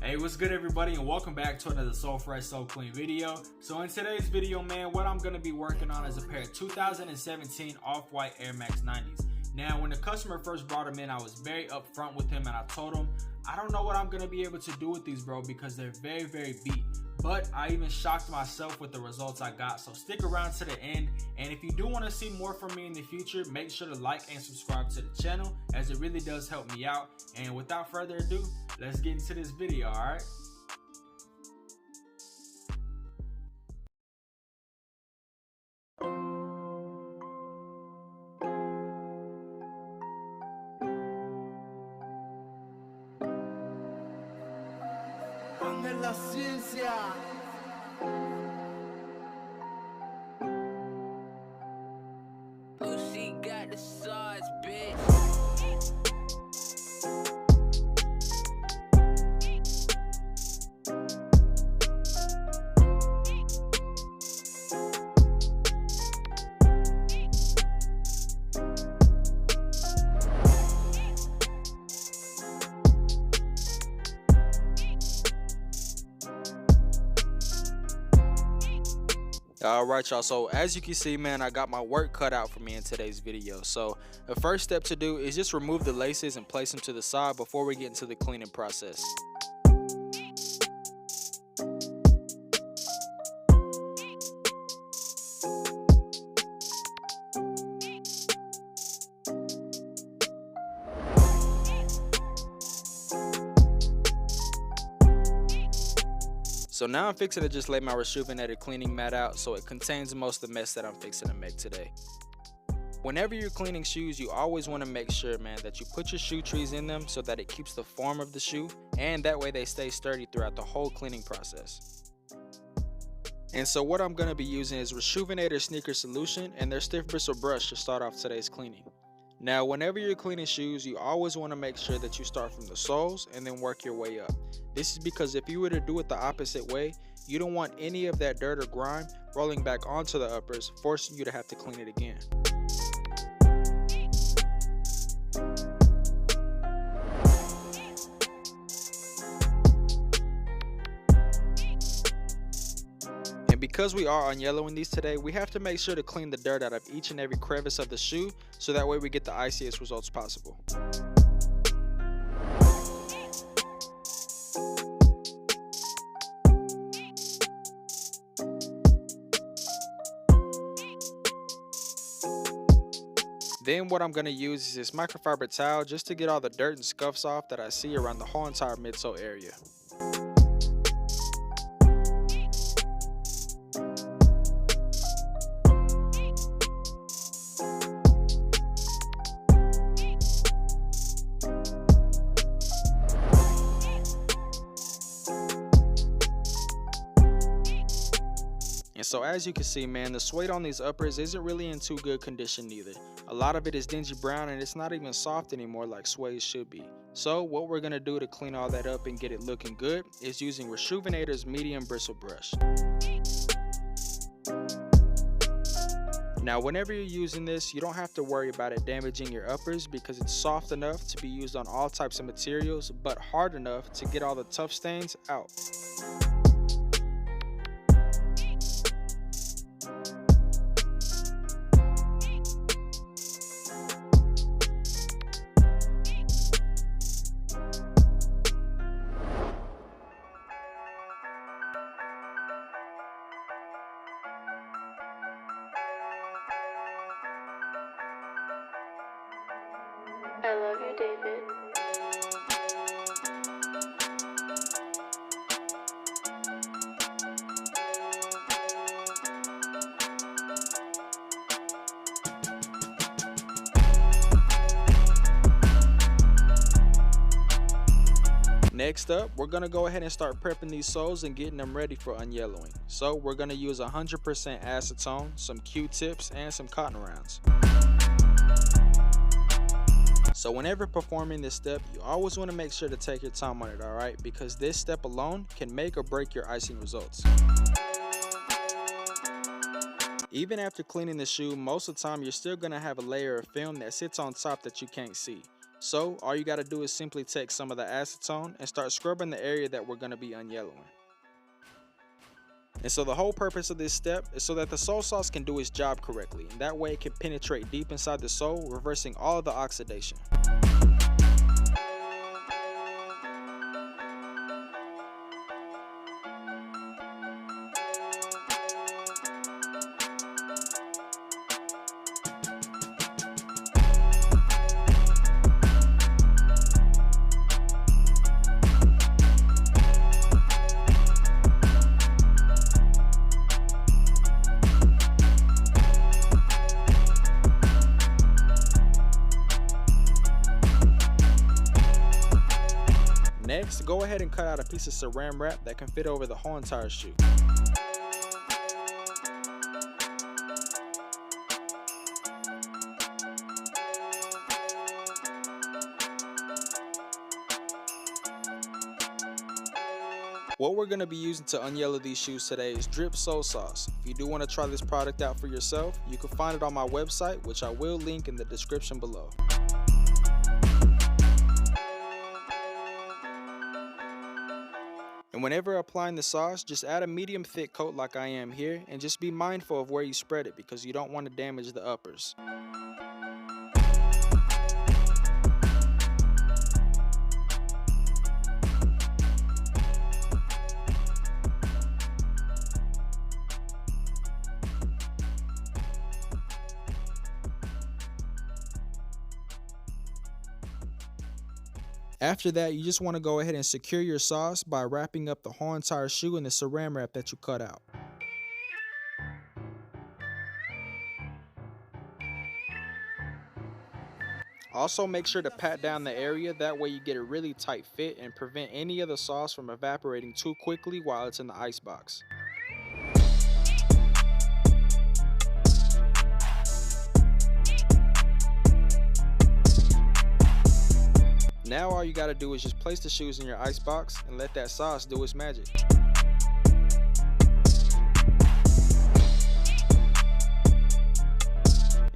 Hey, what's good everybody, and welcome back to another So Fresh So Clean video. So in today's video, man, what I'm going to be working on is a pair of 2017 Off-White Air Max 90s. Now, when the customer first brought them in, I was very upfront with him and I told him, I don't know what I'm going to be able to do with these, bro, because they're very, very beat. But I even shocked myself with the results I got. So stick around to the end. And if you do want to see more from me in the future, make sure to like and subscribe to the channel, as it really does help me out. And without further ado, let's get into this video, alright? La ciencia. Oh, she got the sauce, bitch. Alright y'all, so as you can see, man, I got my work cut out for me in today's video. So the first step to do is just remove the laces and place them to the side before we get into the cleaning process. So now I'm fixing to just lay my rejuvenated cleaning mat out so it contains most of the mess that I'm fixing to make today. Whenever you're cleaning shoes, you always want to make sure, man, that you put your shoe trees in them so that it keeps the form of the shoe, and that way they stay sturdy throughout the whole cleaning process. And so what I'm going to be using is Rejuvenator Sneaker Solution and their stiff bristle brush to start off today's cleaning. Now, whenever you're cleaning shoes, you always want to make sure that you start from the soles and then work your way up. This is because if you were to do it the opposite way, you don't want any of that dirt or grime rolling back onto the uppers, forcing you to have to clean it again. And because we are unyellowing these today, we have to make sure to clean the dirt out of each and every crevice of the shoe, so that way we get the iciest results possible. Then what I'm going to use is this microfiber towel just to get all the dirt and scuffs off that I see around the whole entire midsole area. And so as you can see, man, the suede on these uppers isn't really in too good condition either. A lot of it is dingy brown and it's not even soft anymore like suede should be. So what we're going to do to clean all that up and get it looking good is using Rejuvenator's medium bristle brush. Now whenever you're using this, you don't have to worry about it damaging your uppers because it's soft enough to be used on all types of materials, but hard enough to get all the tough stains out. I love you, David. Next up, we're going to go ahead and start prepping these soles and getting them ready for unyellowing. So we're going to use 100% acetone, some Q-tips, and some cotton rounds. So whenever performing this step, you always want to make sure to take your time on it, alright? Because this step alone can make or break your icing results. Even after cleaning the shoe, most of the time you're still going to have a layer of film that sits on top that you can't see. So all you gotta do is simply take some of the acetone and start scrubbing the area that we're gonna be unyellowing. And so the whole purpose of this step is so that the soy sauce can do its job correctly, and that way it can penetrate deep inside the soy, reversing all of the oxidation. Next, go ahead and cut out a piece of SERRAN wrap that can fit over the whole entire shoe. What we're going to be using to unyellow these shoes today is drip soy sauce. If you do want to try this product out for yourself, you can find it on my website, which I will link in the description below. And whenever applying the sauce, just add a medium thick coat like I am here, and just be mindful of where you spread it because you don't want to damage the uppers. After that, you just want to go ahead and secure your sauce by wrapping up the whole entire shoe in the SERRAN wrap that you cut out. Also, make sure to pat down the area, that way you get a really tight fit and prevent any of the sauce from evaporating too quickly while it's in the ice box. Now all you gotta do is just place the shoes in your ice box and let that sauce do its magic.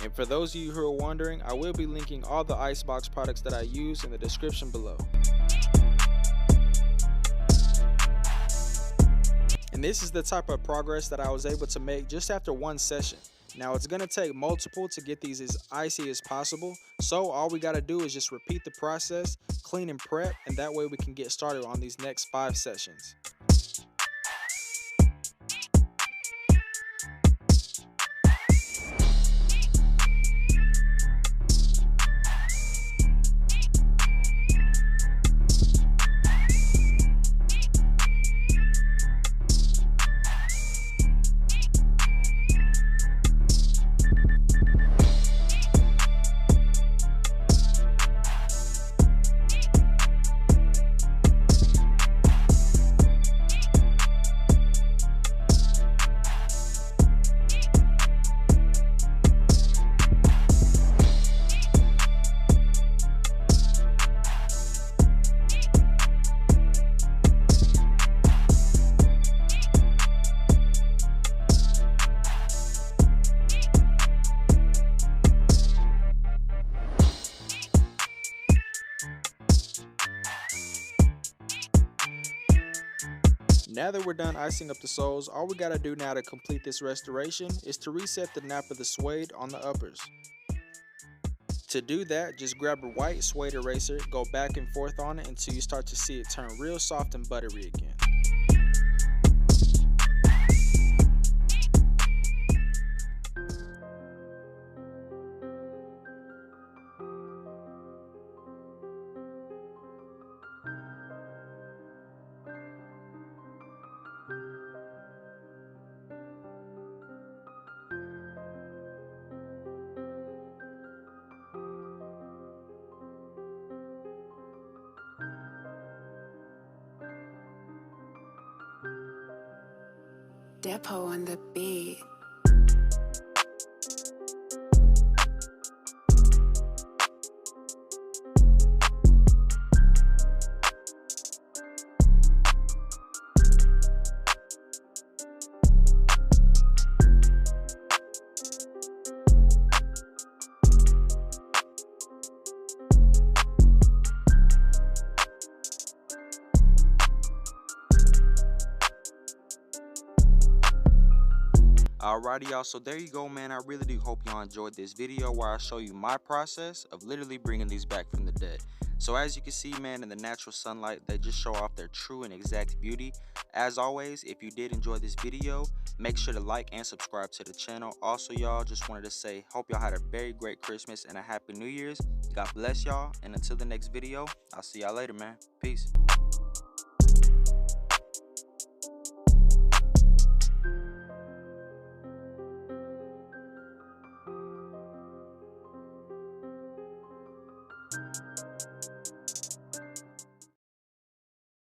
And for those of you who are wondering, I will be linking all the icebox products that I use in the description below. And this is the type of progress that I was able to make just after one session. Now it's gonna take multiple to get these as icy as possible, so all we gotta do is just repeat the process, clean and prep, and that way we can get started on these next 5 sessions. Now that we're done icing up the soles, all we gotta do now to complete this restoration is to reset the nap of the suede on the uppers. To do that, just grab a white suede eraser, go back and forth on it until you start to see it turn real soft and buttery again. Depot on the beat. Alrighty, y'all, so there you go, man. I really do hope y'all enjoyed this video where I show you my process of literally bringing these back from the dead. So as you can see, man, in the natural sunlight, they just show off their true and exact beauty. As always, if you did enjoy this video, make sure to like and subscribe to the channel. Also, y'all, just wanted to say, hope y'all had a very great Christmas and a happy New Year's. God bless y'all, and until the next video, I'll see y'all later, man. Peace.